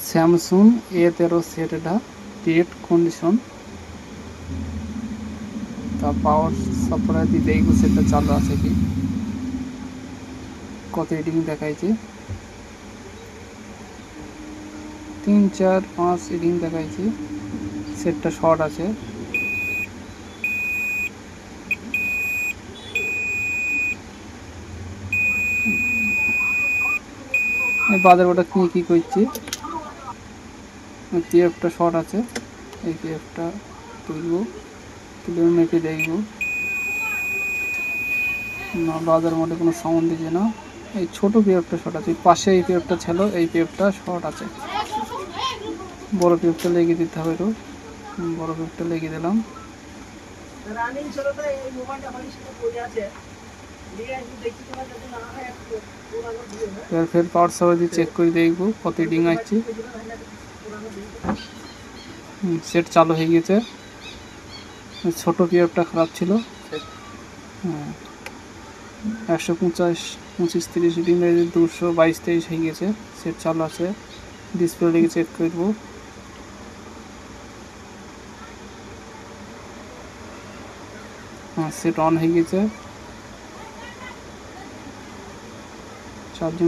Samsung A13 set, এটা date condition. তা power supply দিয়ে দেখবো সেটটা চালু আছে কি, কত রিডিং দেখাইছে। 3 4 5 রিডিং দেখাইছে। সেটটা শর্ট আছে। এই বাজার ওটা কি করছি, পিএফটা শর্ট আছে। এই পিএফটা তুলবো, তুলে মেপে দেখবো। না, বাজার মোটে কোনো সাউন্ড দিচ্ছে না। এই ছোটো পিএফটা শর্ট আছে, পাশে এই পিএফটা ছিল, এই পিএফটা শর্ট আছে। বড় পিএফটা লেগে দিতে হবে একটু। বড় পিএফটা লেগে দিলাম। ফের পাওয়ার সাপ্লাই দিয়ে চেক করে দেখবো কত রিডিং আসছে। সেট চালু হয়ে গেছে। ছোট পিএফটা খারাপ ছিল। হ্যাঁ, 150 25 30 রিডিং 222 23 হয়ে গেছে। সেট চালু আছে। ডিসপ্লে লেগে চেক করবো। হ্যাঁ, সেট অন হয়ে গেছে। চার্জিং